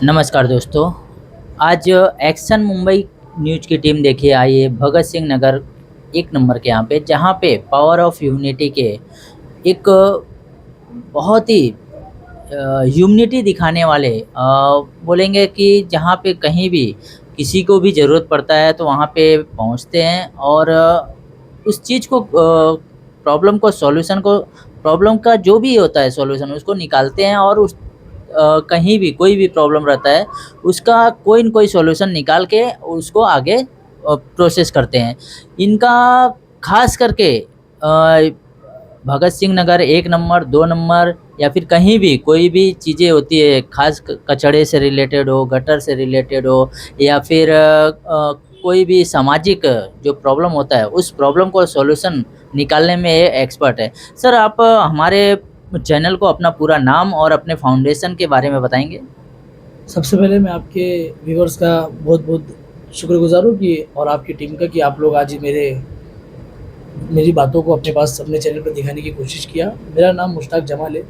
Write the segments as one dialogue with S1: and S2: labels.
S1: नमस्कार दोस्तों। आज एक्शन मुंबई न्यूज़ की टीम देखिए आई है भगत सिंह नगर 1 नंबर के यहाँ पे, जहाँ पे पावर ऑफ यूनिटी के एक बहुत ही ह्यूमनिटी दिखाने वाले बोलेंगे कि जहाँ पे कहीं भी किसी को भी ज़रूरत पड़ता है तो वहाँ पे पहुँचते हैं और उस चीज़ को प्रॉब्लम का जो भी होता है सॉल्यूशन उसको निकालते हैं और कहीं भी कोई भी प्रॉब्लम रहता है उसका कोई न कोई सॉल्यूशन निकाल के उसको आगे प्रोसेस करते हैं। इनका ख़ास करके भगत सिंह नगर 1 नंबर, 2 नंबर या फिर कहीं भी कोई भी चीज़ें होती है ख़ास कचड़े से रिलेटेड हो, गटर से रिलेटेड हो या फिर कोई भी सामाजिक जो प्रॉब्लम होता है उस प्रॉब्लम को सॉल्यूशन निकालने में ये एक्सपर्ट है। सर आप हमारे चैनल को अपना पूरा नाम और अपने फाउंडेशन के बारे में बताएँगे?
S2: सबसे पहले मैं आपके व्यूअर्स का बहुत-बहुत शुक्रगुज़ार हूँ कि और आपकी टीम का कि आप लोग आज मेरी बातों को अपने पास अपने चैनल पे दिखाने की कोशिश किया। मेरा नाम मुश्ताक जमाल है।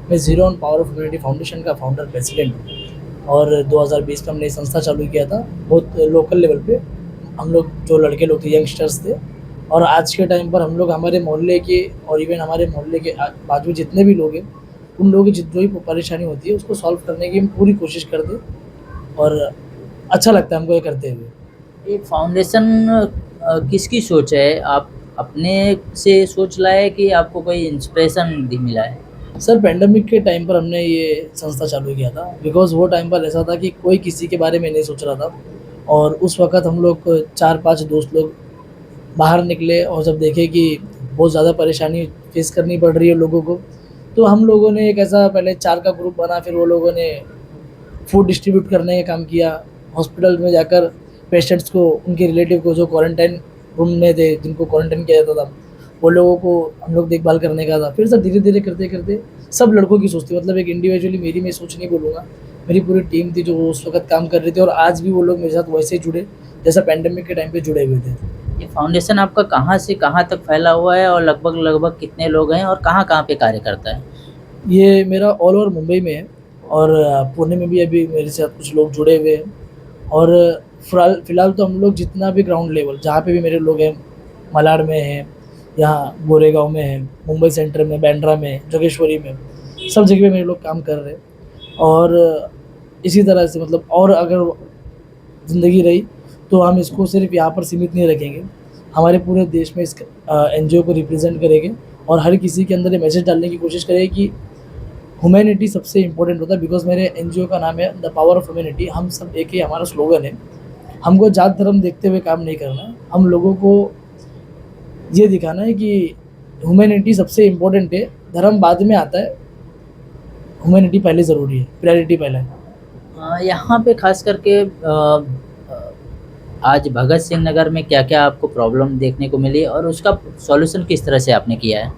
S2: मैं zero on power of humanity foundation का फाउंडर प्रेसिडेंट हूँ और 2020 में हमने ये संस्था चालू किया था, बहुत लोकल लेवल पे। हम लोग जो लड़के लोग थे, यंगस्टर्स थे और आज के टाइम पर हम लोग हमारे मोहल्ले के और इवन हमारे मोहल्ले के बाजू जितने भी लोग हैं, उन लोगों की जो भी परेशानी होती है उसको सॉल्व करने की हम पूरी कोशिश करते हैं और अच्छा लगता है हमको ये करते हुए।
S1: ये फाउंडेशन किसकी सोच है? आप अपने से सोच लाए कि आपको कोई इंस्पिरेशन दी मिला है?
S2: सर पैंडेमिक के टाइम पर हमने ये संस्था चालू किया था बिकॉज़ वो टाइम पर ऐसा था कि कोई किसी के बारे में नहीं सोच रहा था और उस वक़्त हम लोग 4-5 दोस्त लोग बाहर निकले और जब देखे कि बहुत ज़्यादा परेशानी फ़ेस करनी पड़ रही है लोगों को, तो हम लोगों ने एक ऐसा पहले 4 का ग्रुप बना, फिर वो लोगों ने फूड डिस्ट्रीब्यूट करने का काम किया। हॉस्पिटल में जाकर पेशेंट्स को, उनके रिलेटिव को जो क्वारंटाइन रूम में थे, जिनको क्वारंटाइन किया जाता था, वो लोगों को हम लोग देखभाल करने का था। फिर सब धीरे-धीरे करते-करते सब लड़कों की सोच थी, मतलब एक इंडिविजुअली मेरी मैं सोच नहीं बोलूँगा। मेरी पूरी टीम थी जो उस वक़्त काम कर रही थी और आज भी वो लोग मेरे साथ वैसे ही जुड़े, जैसा पैंडेमिक के टाइम पे जुड़े हुए थे।
S1: ये फाउंडेशन आपका कहाँ से कहाँ तक फैला हुआ है और लगभग-लगभग कितने लोग हैं और कहाँ-कहाँ पे कार्य करता है?
S2: ये मेरा ऑल ओवर मुंबई में है और पुणे में भी अभी मेरे साथ कुछ लोग जुड़े हुए हैं और फ़िलहाल तो हम लोग जितना भी ग्राउंड लेवल जहाँ पे भी मेरे लोग हैं, मलाड में हैं, यहाँ गोरेगाँव में हैं, मुंबई सेंटर में, बांद्रा में, जोगेश्वरी में, सब जगह पे मेरे लोग काम कर रहे हैं और इसी तरह से मतलब और अगर ज़िंदगी रही तो हम इसको सिर्फ़ यहाँ पर सीमित नहीं रखेंगे। हमारे पूरे देश में इस एनजीओ को रिप्रेज़ेंट करेंगे और हर किसी के अंदर ये मैसेज डालने की कोशिश करेंगे कि ह्यूमैनिटी सबसे इम्पोर्टेंट होता है बिकॉज़ मेरे एनजीओ का नाम है द पावर ऑफ ह्यूमैनिटी। हम सब एक ही हमारा स्लोगन है। हमको जात धर्म देखते हुए काम नहीं करना है। हम लोगों को ये दिखाना है कि ह्यूमैनिटी सबसे इम्पोर्टेंट है, धर्म बाद में आता है, ह्यूमैनिटी पहले ज़रूरी है, प्रायोरिटी पहले है।
S1: यहाँ पे ख़ास करके आज भगत सिंह नगर में क्या-क्या आपको प्रॉब्लम देखने को मिली और उसका सॉल्यूशन किस तरह से आपने किया है?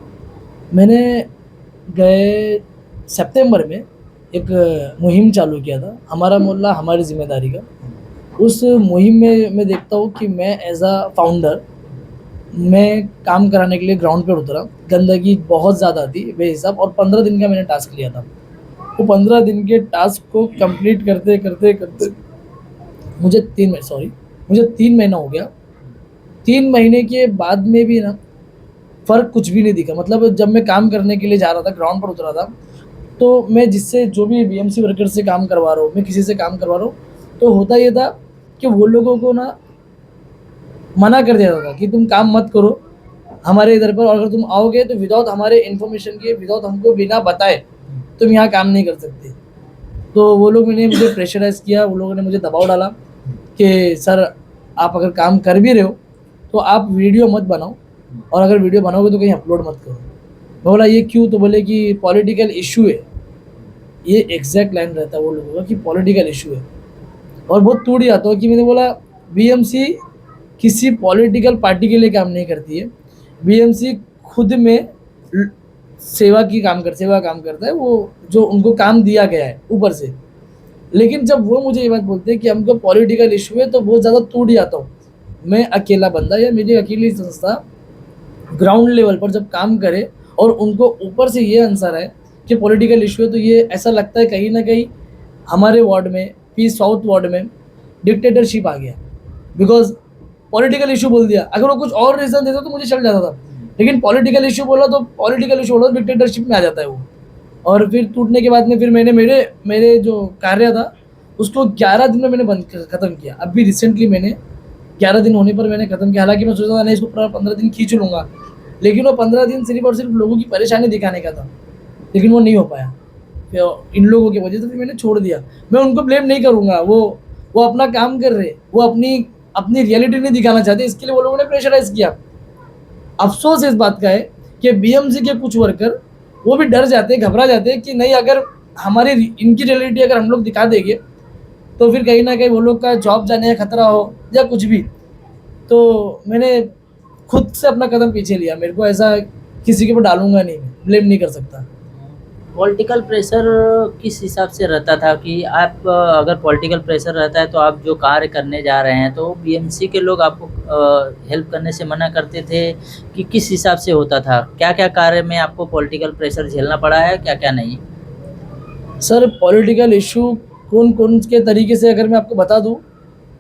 S2: मैंने गए सितंबर में एक मुहिम चालू किया था, हमारा मोहल्ला हमारी ज़िम्मेदारी का। उस मुहिम में मैं देखता हूँ कि मैं एज़ अ फाउंडर मैं काम कराने के लिए ग्राउंड पर उतरा। गंदगी बहुत ज़्यादा थी बेहिसाब और 15 दिन का मैंने टास्क लिया था। वो 15 दिन के टास्क को कंप्लीट करते मुझे 3 महीना हो गया। 3 महीने के बाद में भी ना फ़र्क कुछ भी नहीं दिखा। मतलब जब मैं काम करने के लिए जा रहा था, ग्राउंड पर उतरा था, तो मैं जिससे जो भी बीएमसी वर्कर से काम करवा रहा हूँ, मैं किसी से काम करवा रहा हूँ, तो होता ये था कि वो लोगों को ना मना कर दिया था कि तुम काम मत करो हमारे इधर पर और अगर तुम आओगे तो विदाउट हमारे इन्फॉर्मेशन के, विदाउट हमको बिना बताए तुम यहाँ काम नहीं कर सकते। तो वो लोग मैंने मुझे प्रेशराइज़ किया, वो लोगों ने मुझे दबाव डाला कि सर आप अगर काम कर भी रहे हो, तो आप वीडियो मत बनाओ और अगर वीडियो बनाओगे तो कहीं अपलोड मत करो। मैं बोला ये क्यों? तो बोले कि पॉलिटिकल इश्यू है। ये एग्ज़ैक्ट लाइन रहता है वो लोगों का कि पॉलिटिकल इश्यू है और बहुत टूट जाता हूँ कि मैंने बोला बीएमसी किसी पॉलिटिकल पार्टी के लिए काम नहीं करती है। बीएमसी खुद में ल सेवा काम करता है, वो जो उनको काम दिया गया है ऊपर से। लेकिन जब वो मुझे ये बात बोलते हैं कि हमको पॉलिटिकल इश्यू है तो बहुत ज़्यादा टूट जाता हूँ। मैं अकेला बंदा या मेरी अकेली संस्था ग्राउंड लेवल पर जब काम करे और उनको ऊपर से ये आंसर है कि पॉलिटिकल इश्यू है, तो ये ऐसा लगता है कहीं न कहीं हमारे वार्ड में पी साउथ वार्ड में डिक्टेटरशिप आ गया, बिकॉज पॉलिटिकल इशू बोल दिया। अगर वो कुछ और रीज़न देता तो मुझे चल जाता था, लेकिन पॉलिटिकल इशू बोला तो पॉलिटिकल इशू बोला तो डिक्टेटरशिप में आ जाता है वो। और फिर टूटने के बाद में फिर मैंने मेरे मेरे जो कार्य था उसको 11 दिन में मैंने बंद ख़त्म किया। अभी रिसेंटली मैंने 11 दिन होने पर मैंने ख़त्म किया। हालांकि मैं सोचा था नहीं इसको पूरा 15 दिन खींच लूँगा, लेकिन वो 15 दिन सिर्फ और सिर्फ लोगों की परेशानी दिखाने का था, लेकिन वो नहीं हो पाया इन लोगों की वजह से। फिर मैंने छोड़ दिया। मैं उनको ब्लेम नहीं करूँगा, वो अपना काम कर रहे, वो अपनी अपनी रियलिटी नहीं दिखाना चाहते, इसके लिए वो लोगों ने प्रेशराइज किया। अफसोस इस बात का है कि बीएमसी के कुछ वर्कर वो भी डर जाते हैं, घबरा जाते हैं कि नहीं अगर हमारी इनकी रियलिटी अगर हम लोग दिखा देंगे तो फिर कहीं ना कहीं वो लोग का जॉब जाने का खतरा हो या कुछ भी। तो मैंने खुद से अपना कदम पीछे लिया। मेरे को ऐसा किसी के ऊपर डालूंगा नहीं, मैं ब्लेम नहीं कर सकता।
S1: पॉलिटिकल प्रेशर किस हिसाब से रहता था कि आप अगर पॉलिटिकल प्रेशर रहता है तो आप जो कार्य करने जा रहे हैं तो बीएमसी के लोग आपको हेल्प करने से मना करते थे कि किस हिसाब से होता था? क्या-क्या कार्य में आपको पॉलिटिकल प्रेशर झेलना पड़ा है, क्या-क्या नहीं?
S2: सर पॉलिटिकल इशू कौन कौन के तरीके से अगर मैं आपको बता दूं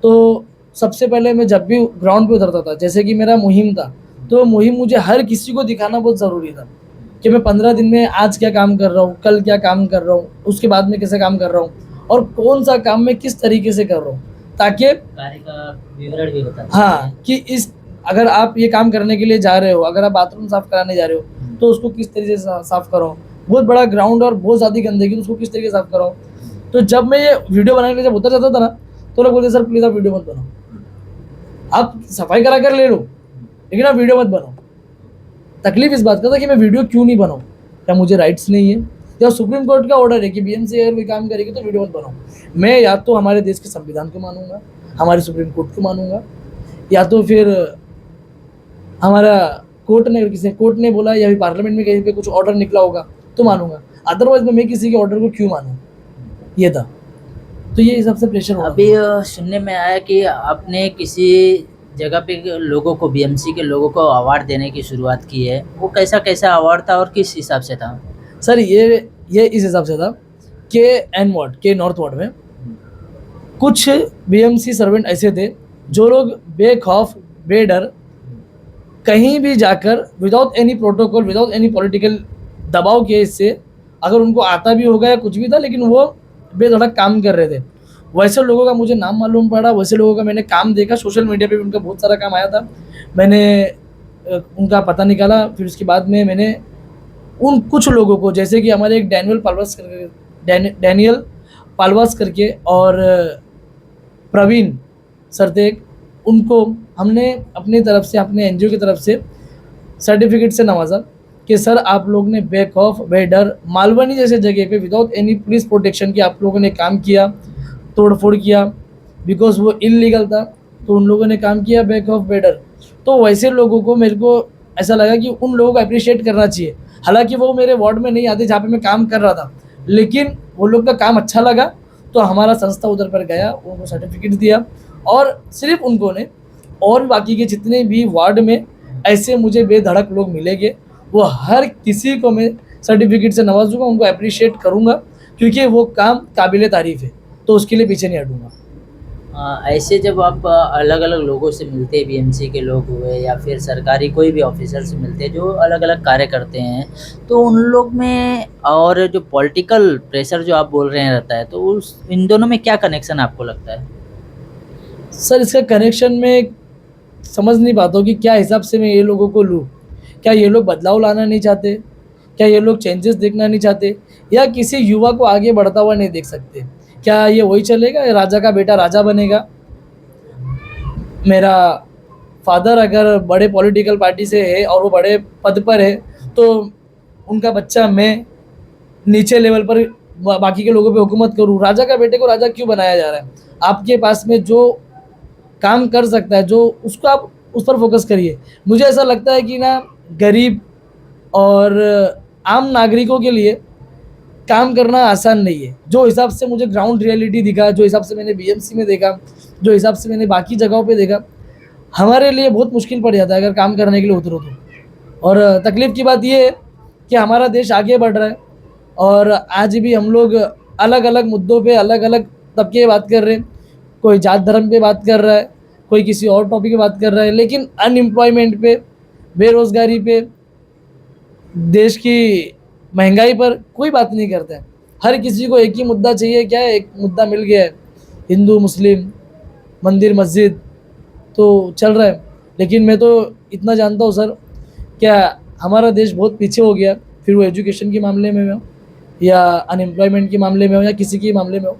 S2: तो सबसे पहले मैं जब भी ग्राउंड पे उतरता था, जैसे कि मेरा मुहिम था, तो मुहिम मुझे हर किसी को दिखाना बहुत ज़रूरी था कि मैं 15 दिन में आज क्या काम कर रहा हूँ, कल क्या काम कर रहा हूँ, उसके बाद में कैसे काम कर रहा हूँ और कौन सा काम मैं किस तरीके से कर रहा हूँ, ताकि
S1: कार्य का विवरण भी होता था।
S2: हाँ कि इस अगर आप ये काम करने के लिए जा रहे हो, अगर आप बाथरूम साफ कराने जा रहे हो तो उसको किस तरीके से साफ करो, बहुत बड़ा ग्राउंड और बहुत ज़्यादा गंदगी तो उसको किस तरीके से साफ करो। तो जब मैं ये वीडियो बनाने के लिए जब उतर जाता था ना तो लोग बोलते सर प्लीज़ आप वीडियो मत बनाओ, आप सफाई करा कर ले लो लेकिन आप वीडियो मत बनाओ। तकलीफ इस बात का था कि मैं वीडियो क्यों नहीं बनाऊँ, क्या मुझे राइट्स नहीं है या सुप्रीम कोर्ट का ऑर्डर है कि बीएमसी अगर कोई काम करेगी तो वीडियो मत बनाओ। मैं या तो हमारे देश के संविधान को मानूंगा, हमारे सुप्रीम कोर्ट को मानूंगा, या तो फिर हमारा कोर्ट ने किसी कोर्ट ने बोला या फिर पार्लियामेंट में कहीं पे कुछ ऑर्डर निकला होगा तो मानूंगा, अदरवाइज मैं किसी के ऑर्डर को क्यों मानूँ, ये था। तो ये सबसे प्रेशर हो
S1: अभी सुनने में आया कि आपने किसी जगह पे लोगों को बीएमसी के लोगों को अवार्ड देने की शुरुआत की है, वो कैसा अवार्ड था और किस हिसाब से था?
S2: सर ये इस हिसाब से था कि एन वार्ड के नॉर्थ वार्ड में कुछ बीएमसी सर्वेंट ऐसे थे जो लोग बेखौफ बेडर कहीं भी जाकर without any protocol without any political दबाव के इससे अगर उनको आता भी होगा या कुछ भी था लेकिन वो बेधड़क काम कर रहे थे। वैसे लोगों का मुझे नाम मालूम पड़ा, वैसे लोगों का मैंने काम देखा, सोशल मीडिया पे भी उनका बहुत सारा काम आया था। मैंने उनका पता निकाला, फिर उसके बाद में मैंने उन कुछ लोगों को, जैसे कि हमारे एक डैनियल पालवास करके और प्रवीण सरतेक, उनको हमने अपनी तरफ से अपने एनजीओ की तरफ से सर्टिफिकेट से नवाजा कि सर आप लोग ने बेखौफ बेडर मालवनी जैसे जगह पे विदाउट एनी पुलिस प्रोटेक्शन की आप लोगों ने काम किया, तोड़फोड़ किया, बिकॉज वो इलीगल था, तो उन लोगों ने काम किया बेखौफ बेडर। तो वैसे लोगों को मेरे को ऐसा लगा कि उन लोगों को अप्रिशिएट करना चाहिए। हालांकि वो मेरे वार्ड में नहीं आते जहाँ पे मैं काम कर रहा था, लेकिन वो लोग का काम अच्छा लगा तो हमारा संस्था उधर पर गया, उनको सर्टिफिकेट दिया और सिर्फ उनको ने और बाकी के जितने भी वार्ड में ऐसे मुझे बेधड़क लोग मिलेंगे वो हर किसी को मैं सर्टिफिकेट से नवाजूंगा, उनको अप्रिशिएट करूंगा क्योंकि वो काम काबिल तारीफ़ है, तो उसके लिए पीछे नहीं हटूंगा।
S1: ऐसे जब आप अलग-अलग लोगों से मिलते हैं, बीएमसी के लोग हुए या फिर सरकारी कोई भी ऑफिसर से मिलते हैं जो अलग-अलग कार्य करते हैं, तो उन लोग में और जो पॉलिटिकल प्रेशर जो आप बोल रहे हैं रहता है, तो उस इन दोनों में क्या कनेक्शन आपको लगता है?
S2: सर इसका कनेक्शन में समझ नहीं पाता हूँ कि क्या हिसाब से मैं ये लोगों को लूँ। क्या ये लोग बदलाव लाना नहीं चाहते, क्या ये लोग चेंजेस देखना नहीं चाहते, या किसी युवा को आगे बढ़ता हुआ नहीं देख सकते? क्या ये वही चलेगा, राजा का बेटा राजा बनेगा? मेरा फादर अगर बड़े पॉलिटिकल पार्टी से है और वो बड़े पद पर है तो उनका बच्चा मैं नीचे लेवल पर बाकी के लोगों पे हुकूमत करूँ? राजा का बेटे को राजा क्यों बनाया जा रहा है? आपके पास में जो काम कर सकता है, जो उसको आप उस पर फोकस करिए। मुझे ऐसा लगता है कि ना गरीब और आम नागरिकों के लिए काम करना आसान नहीं है। जो हिसाब से मुझे ग्राउंड रियलिटी दिखा, जो हिसाब से मैंने बीएमसी में देखा, जो हिसाब से मैंने बाकी जगहों पे देखा, हमारे लिए बहुत मुश्किल पड़ जाता है अगर काम करने के लिए उतरो तो। और तकलीफ़ की बात ये है कि हमारा देश आगे बढ़ रहा है और आज भी हम लोग अलग अलग मुद्दों पे अलग अलग तबके की बात कर रहे हैं, कोई जात धर्म पे बात कर रहा है, कोई किसी और टॉपिक पे बात कर रहा है, लेकिन अनएम्प्लॉयमेंट पे, बेरोजगारी पे, देश की महंगाई पर कोई बात नहीं करता है। हर किसी को एक ही मुद्दा चाहिए, क्या है, एक मुद्दा मिल गया है, हिंदू मुस्लिम, मंदिर मस्जिद तो चल रहा है। लेकिन मैं तो इतना जानता हूँ सर, क्या हमारा देश बहुत पीछे हो गया, फिर वो एजुकेशन के मामले में हो या अनएम्प्लॉयमेंट के मामले में हो या किसी के मामले में हो।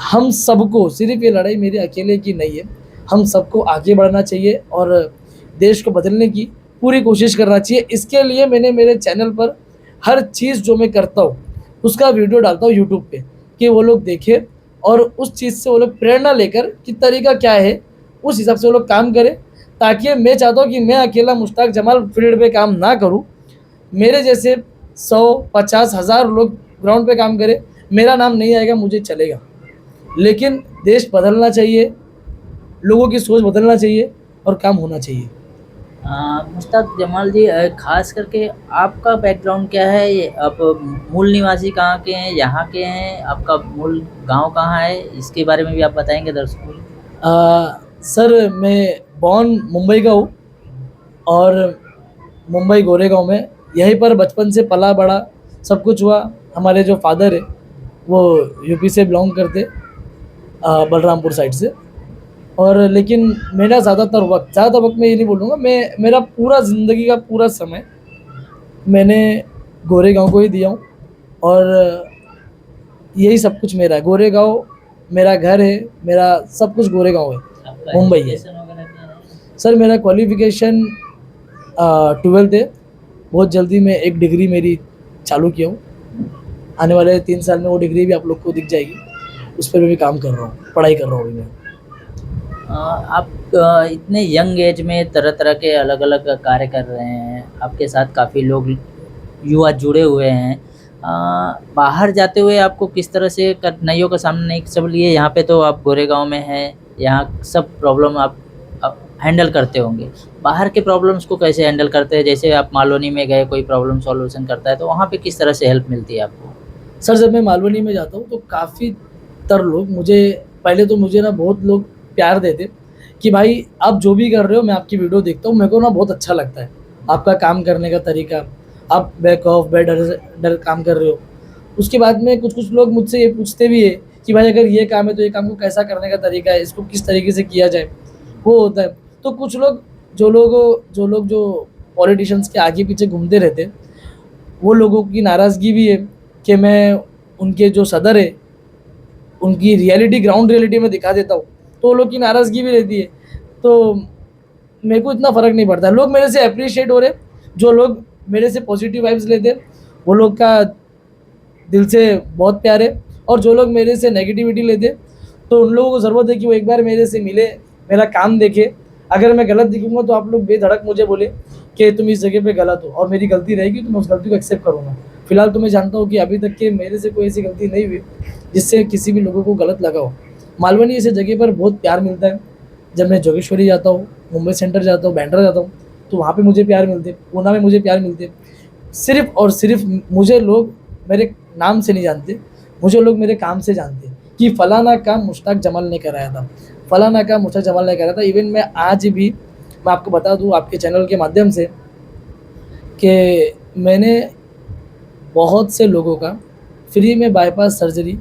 S2: हम सबको, सिर्फ ये लड़ाई मेरे अकेले की नहीं है, हम सबको आगे बढ़ना चाहिए और देश को बदलने की पूरी कोशिश करना चाहिए। इसके लिए मैंने मेरे चैनल पर हर चीज़ जो मैं करता हूँ उसका वीडियो डालता हूँ यूट्यूब पे, कि वो लोग देखें और उस चीज़ से वो लोग प्रेरणा लेकर कि तरीका क्या है उस हिसाब से वो लोग काम करें। ताकि मैं चाहता हूँ कि मैं अकेला मुश्ताक जमाल फील्ड पे काम ना करूँ, मेरे जैसे 100-50,000 लोग ग्राउंड पे काम करें, मेरा नाम नहीं आएगा, मुझे चलेगा। लेकिन देश बदलना चाहिए, लोगों की सोच बदलना चाहिए और काम होना चाहिए।
S1: मुश्ताक जमाल जी, खास करके आपका बैकग्राउंड क्या है? ये आप मूल निवासी कहाँ के हैं, यहाँ के हैं, आपका मूल गांव कहाँ है, इसके बारे में भी आप बताएंगे दर्शकों को?
S2: सर मैं बॉर्न मुंबई का हूँ और मुंबई गोरेगांव में यहीं पर बचपन से पला बड़ा सब कुछ हुआ। हमारे जो फादर है वो यूपी से बिलोंग करते, बलरामपुर साइड से। और लेकिन मेरा ज़्यादातर वक्त मैं ये नहीं बोलूँगा, मेरा पूरा ज़िंदगी का पूरा समय मैंने गोरेगांव को ही दिया हूँ और यही सब कुछ मेरा है। गोरेगांव मेरा घर है, मेरा सब कुछ गोरेगांव है,
S1: आपका
S2: मुंबई है।
S1: एजुकेशन वगैरह क्या है?
S2: सर मेरा क्वालिफिकेशन 12th है, बहुत जल्दी मैं एक डिग्री मेरी चालू किया हूँ, आने वाले 3 साल में वो डिग्री भी आप लोग को दिख जाएगी, उस पर भी काम कर रहा हूँ, पढ़ाई कर रहा हूँ अभी मैं।
S1: आप इतने यंग एज में तरह तरह के अलग अलग कार्य कर रहे हैं, आपके साथ काफ़ी लोग युवा जुड़े हुए हैं। बाहर जाते हुए आपको किस तरह से कठिनाइयों का सामना नहीं सब लिए? यहाँ पे तो आप गोरेगांव में हैं, यहाँ सब प्रॉब्लम आप हैंडल करते होंगे। बाहर के प्रॉब्लम्स को कैसे हैंडल करते हैं? जैसे आप मालवनी में गए, कोई प्रॉब्लम सॉल्यूशन करता है तो वहाँ पे किस तरह से हेल्प मिलती है आपको?
S2: सर जब मैं मालवनी में जाता हूँ तो काफ़ी तर लोग मुझे, पहले तो मुझे ना बहुत लोग प्यार देते कि भाई आप जो भी कर रहे हो मैं आपकी वीडियो देखता हूँ, मेरे को ना बहुत अच्छा लगता है आपका काम करने का तरीका, आप बैक ऑफ बैड डर काम कर रहे हो। उसके बाद में कुछ लोग मुझसे ये पूछते भी है कि भाई अगर ये काम है तो ये काम को कैसा करने का तरीका है, इसको किस तरीके से किया जाए, वो होता है। तो कुछ लोग जो पॉलिटिशियंस के आगे पीछे घूमते रहते, वो लोगों की नाराज़गी भी है कि मैं उनके जो सदर है उनकी रियलिटी, ग्राउंड रियलिटी में दिखा देता हूँ, तो लोग की नाराज़गी भी रहती है। तो मेरे को इतना फ़र्क नहीं पड़ता, लोग मेरे से अप्रिशिएट हो रहे, जो लोग मेरे से पॉजिटिव वाइब्स लेते वो लोग का दिल से बहुत प्यार है, और जो लोग मेरे से नेगेटिविटी लेते तो उन लोगों को ज़रूरत है कि वो एक बार मेरे से मिले, मेरा काम देखे। अगर मैं गलत दिखूंगा तो आप लोग बेधड़क मुझे बोले कि तुम इस जगह पे गलत हो, और मेरी गलती रहेगी तो मैं उस गलती को एक्सेप्ट करूँगा। फिलहाल तो मैं जानता हूँ कि अभी तक के मेरे से कोई ऐसी गलती नहीं हुई जिससे किसी भी लोगों को गलत लगा हो। मालवनी ऐसे जगह पर बहुत प्यार मिलता है। जब मैं जोगेश्वरी जाता हूँ, मुंबई सेंटर जाता हूँ, बैंड्रा जाता हूँ, तो वहाँ पे मुझे प्यार मिलते, पूना में मुझे प्यार मिलते। सिर्फ और सिर्फ मुझे लोग मेरे नाम से नहीं जानते, मुझे लोग मेरे काम से जानते कि फ़लाना काम मुश्ताक जमाल ने कराया था, फ़लाना काम मुश्ताक जमाल ने कराया था। इवन मैं आज भी मैं आपको बता दूँ आपके चैनल के माध्यम से कि मैंने बहुत से लोगों का फ्री में बाईपास सर्जरी,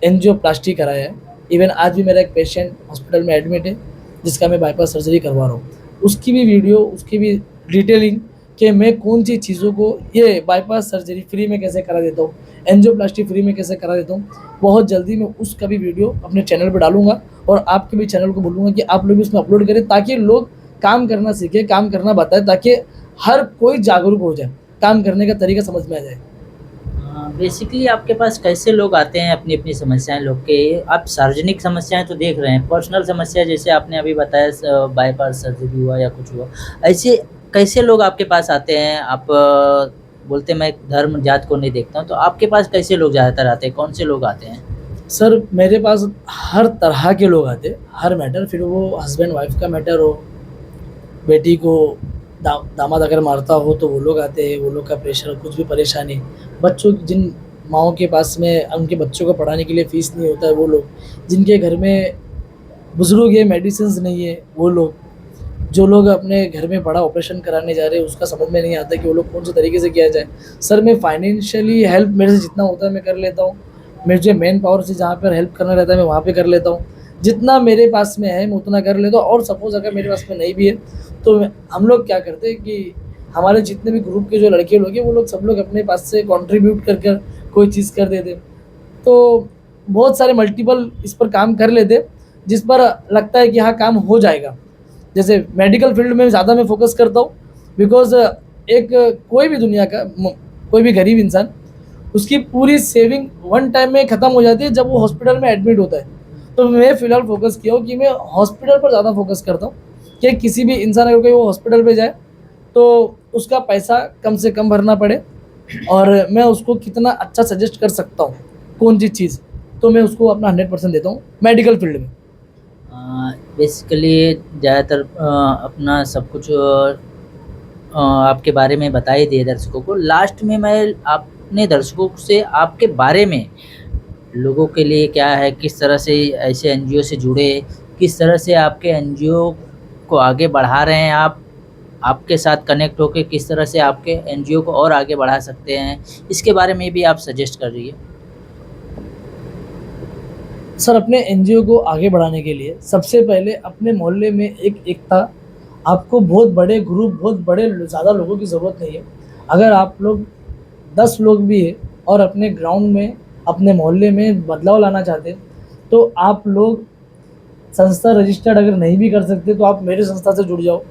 S2: एंजियोप्लास्टी कराया है। इवन आज भी मेरा एक पेशेंट हॉस्पिटल में एडमिट है जिसका मैं बाईपास सर्जरी करवा रहा हूँ, उसकी भी वीडियो, उसकी भी डिटेलिंग कि मैं कौन सी चीज़ों को, ये बाईपास सर्जरी फ्री में कैसे करा देता हूँ, एंजियोप्लास्टी फ्री में कैसे करा देता हूँ। बहुत जल्दी मैं उसका भी वीडियो अपने चैनल पर डालूंगा और आपके भी चैनल को बोलूँगा कि आप लोग भी उसमें अपलोड करें, ताकि लोग काम करना सीखे, काम करना बताए, ताकि हर कोई जागरूक हो जाए, काम करने का तरीका समझ में आ जाए।
S1: बेसिकली आपके पास कैसे लोग आते हैं अपनी अपनी समस्याएं लोग के? आप सार्वजनिक समस्याएं तो देख रहे हैं, पर्सनल समस्या जैसे आपने अभी बताया बाईपास सर्जरी हुआ या कुछ हुआ, ऐसे कैसे लोग आपके पास आते हैं? आप बोलते मैं धर्म जात को नहीं देखता हूँ, तो आपके पास कैसे लोग ज़्यादातर आते हैं, कौन से लोग आते हैं?
S2: सर मेरे पास हर तरह के लोग आते, हर मैटर, फिर वो हस्बैंड वाइफ का मैटर हो, बेटी को दामाद अगर मारता हो तो वो लोग आते हैं, वो लोग का प्रेशर, कुछ भी परेशानी, बच्चों की माँओं के पास में उनके बच्चों को पढ़ाने के लिए फ़ीस नहीं होता है वो लोग, जिनके घर में बुज़ुर्ग है, मेडिसिन्स नहीं है वो लोग, जो लोग अपने घर में बड़ा ऑपरेशन कराने जा रहे हैं उसका समझ में नहीं आता कि वो लोग कौन से तरीके से किया जाए। सर मैं फाइनेंशियली हेल्प मेरे से जितना होता है मैं कर लेता हूँ। मुझे मैन पावर से जहाँ पर हेल्प करना रहता है मैं वहाँ पे कर लेता हूँ। जितना मेरे पास में है मैं उतना कर लेता हूँ और सपोज़ अगर मेरे पास में नहीं भी है तो हम लोग क्या करते हैं कि हमारे जितने भी ग्रुप के जो लड़के लोग हैं वो लोग सब लोग अपने पास से कंट्रीब्यूट कर कर कोई चीज़ कर देते। तो बहुत सारे मल्टीपल इस पर काम कर लेते जिस पर लगता है कि हाँ काम हो जाएगा। जैसे मेडिकल फील्ड में ज़्यादा मैं फोकस करता हूँ बिकॉज़ एक कोई भी दुनिया का कोई भी गरीब इंसान उसकी पूरी सेविंग वन टाइम में ख़त्म हो जाती है जब वो हॉस्पिटल में एडमिट होता है। तो मैं फ़िलहाल फोकस किया हूँ कि मैं हॉस्पिटल पर ज़्यादा फोकस करता हूँ कि किसी भी इंसान अगर कोई वो हॉस्पिटल पे जाए तो उसका पैसा कम से कम भरना पड़े और मैं उसको कितना अच्छा सजेस्ट कर सकता हूँ कौन सी चीज़, तो मैं उसको अपना 100% देता हूँ मेडिकल फील्ड में।
S1: बेसिकली ज़्यादातर अपना सब कुछ आपके बारे में बता ही दिए दर्शकों को। लास्ट में मैं अपने दर्शकों से आपके बारे में लोगों के लिए क्या है, किस तरह से ऐसे एनजीओ से जुड़े, किस तरह से आपके एनजीओ को आगे बढ़ा रहे हैं आप, आपके साथ कनेक्ट होके किस तरह से आपके एनजीओ को और आगे बढ़ा सकते हैं, इसके बारे में भी आप सजेस्ट कर रही है।
S2: सर अपने एनजीओ को आगे बढ़ाने के लिए सबसे पहले अपने मोहल्ले में एक एकता, आपको बहुत बड़े ग्रुप बहुत बड़े ज़्यादा लोगों की ज़रूरत नहीं है। अगर आप लोग 10 लोग भी हैं और अपने ग्राउंड में अपने मोहल्ले में बदलाव लाना चाहते हैं तो आप लोग संस्था रजिस्टर्ड अगर नहीं भी कर सकते तो आप मेरे संस्था से जुड़ जाओ।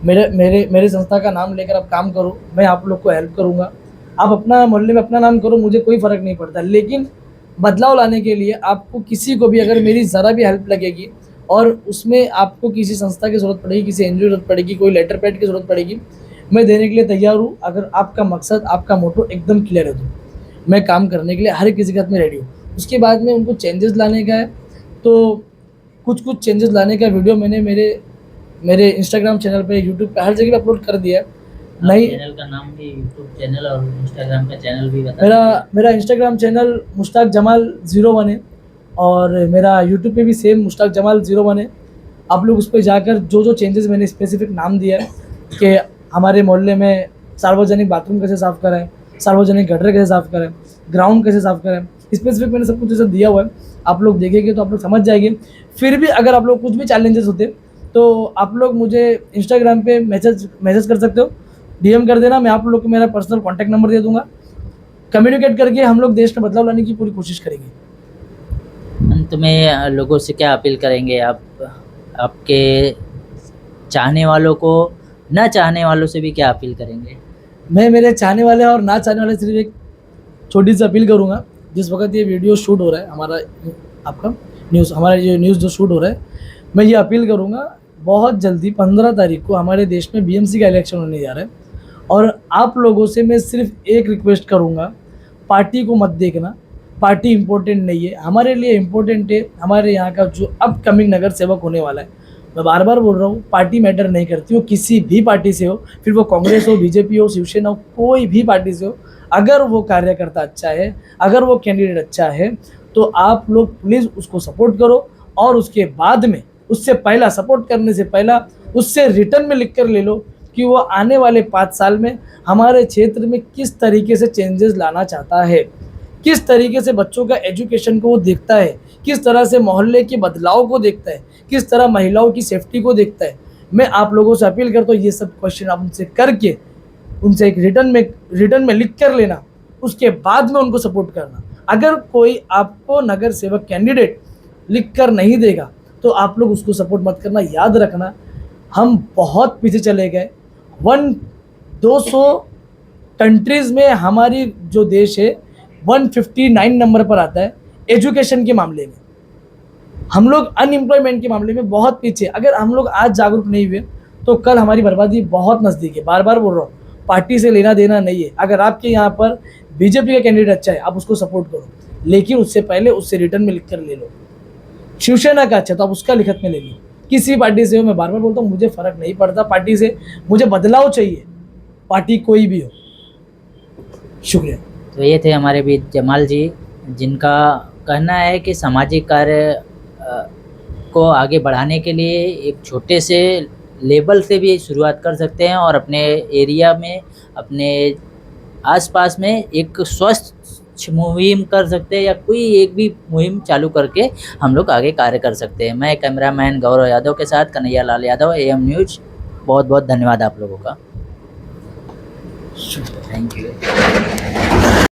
S2: मेरे संस्था का नाम लेकर आप काम करो, मैं आप लोग को हेल्प करूँगा। आप अपना मोहल्ले में अपना नाम करो, मुझे कोई फ़र्क नहीं पड़ता, लेकिन बदलाव लाने के लिए आपको किसी को भी अगर मेरी ज़रा भी हेल्प लगेगी और उसमें आपको किसी संस्था की ज़रूरत पड़ेगी, किसी एनजीओ की ज़रूरत पड़ेगी, कोई लेटर पैड की ज़रूरत पड़ेगी, मैं देने के लिए तैयार हूँ। अगर आपका मकसद आपका मोटो एकदम क्लियर है तो मैं काम करने के लिए हर किसी के साथ में रेडी हूँ। उसके बाद में उनको चेंजेस लाने का है तो कुछ चेंजेस लाने का वीडियो मैंने मेरे इंस्टाग्राम चैनल पे, यूट्यूब पे, हर जगह पे अपलोड कर दिया है। नई
S1: चैनल का नाम भी, यूट्यूब चैनल और इंस्टाग्राम का चैनल भी बता
S2: मेरा इंस्टाग्राम चैनल मुश्ताक जमाल 01 है और मेरा यूट्यूब पे भी सेम मुश्ताक जमाल 01 है। आप लोग उस पर जाकर जो जो चेंजेस मैंने स्पेसिफिक नाम दिया है कि हमारे मोहल्ले में सार्वजनिक बाथरूम कैसे साफ़ करें, सार्वजनिक गटर कैसे साफ़ करें, ग्राउंड कैसे साफ़ करें, स्पेसिफिक मैंने सब कुछ ऐसा दिया हुआ है। आप लोग देखेंगे तो आप लोग समझ जाएंगे। फिर भी अगर आप लोग कुछ भी चैलेंजेस होते तो आप लोग मुझे इंस्टाग्राम पे मैसेज कर सकते हो, डीएम कर देना, मैं आप लोग को मेरा पर्सनल कॉन्टैक्ट नंबर दे दूंगा। कम्युनिकेट करके हम लोग देश में बदलाव लाने की पूरी कोशिश करेंगे।
S1: अंत में लोगों से क्या अपील करेंगे आप, आपके चाहने वालों को, ना चाहने वालों से भी क्या अपील करेंगे?
S2: मैं मेरे चाहने वाले और ना चाहने वाले सिर्फ एक छोटी सी अपील करूँगा। जिस वक्त ये वीडियो शूट हो रहा है हमारा, आपका न्यूज़, हमारा ये न्यूज़ जो शूट हो रहा है, मैं ये अपील करूँगा, बहुत जल्दी 15 तारीख को हमारे देश में बीएमसी का इलेक्शन होने जा रहा है और आप लोगों से मैं सिर्फ एक रिक्वेस्ट करूँगा, पार्टी को मत देखना। पार्टी इम्पोर्टेंट नहीं है, हमारे लिए इम्पोर्टेंट है हमारे यहाँ का जो अपकमिंग नगर सेवक होने वाला है। मैं बार बार बोल रहा हूँ, पार्टी मैटर नहीं करती, वो किसी भी पार्टी से हो, फिर वो कांग्रेस हो, बीजेपी हो, शिवसेना हो, कोई भी पार्टी से हो। अगर वो कार्यकर्ता अच्छा है, अगर वो कैंडिडेट अच्छा है तो आप लोग प्लीज़ उसको सपोर्ट करो और उसके बाद में, उससे पहला, सपोर्ट करने से पहला उससे रिटर्न में लिख कर ले लो कि वो आने वाले 5 साल में हमारे क्षेत्र में किस तरीके से चेंजेस लाना चाहता है, किस तरीके से बच्चों का एजुकेशन को वो देखता है, किस तरह से मोहल्ले के बदलाव को देखता है, किस तरह महिलाओं की सेफ्टी को देखता है। मैं आप लोगों से अपील करता हूँ ये सब क्वेश्चन आप उनसे करके उनसे एक रिटर्न में लिख कर लेना, उसके बाद में उनको सपोर्ट करना। अगर कोई आपको नगर सेवक कैंडिडेट लिख कर नहीं देगा तो आप लोग उसको सपोर्ट मत करना। याद रखना, हम बहुत पीछे चले गए। 200 कंट्रीज़ में हमारी जो देश है 159 नंबर पर आता है एजुकेशन के मामले में। हम लोग अनएम्प्लॉयमेंट के मामले में बहुत पीछे। अगर हम लोग आज जागरूक नहीं हुए तो कल हमारी बर्बादी बहुत नज़दीक है। बार बार बोल रहा हूँ, पार्टी से लेना देना नहीं है। अगर आपके यहाँ पर बीजेपी का कैंडिडेट अच्छा है आप उसको सपोर्ट करो, लेकिन उससे पहले उससे रिटर्न में लिख कर ले लो। शिवसेना का अच्छा तो आप उसका लिखत में ले लो। किसी पार्टी से हो, मैं बार बार बोलता हूँ, मुझे फ़र्क नहीं पड़ता पार्टी से, मुझे बदलाव चाहिए, पार्टी कोई भी हो। शुक्रिया।
S1: तो ये थे हमारे बीच जमाल जी, जिनका कहना है कि सामाजिक कार्य को आगे बढ़ाने के लिए एक छोटे से लेवल से भी शुरुआत कर सकते हैं और अपने एरिया में, अपने आसपास में एक स्वच्छ मुहिम कर सकते हैं, या कोई एक भी मुहिम चालू करके हम लोग आगे कार्य कर सकते हैं। मैं कैमरामैन गौरव यादव के साथ कन्हैया लाल यादव, एएम न्यूज़। बहुत बहुत धन्यवाद आप लोगों का। Thank you.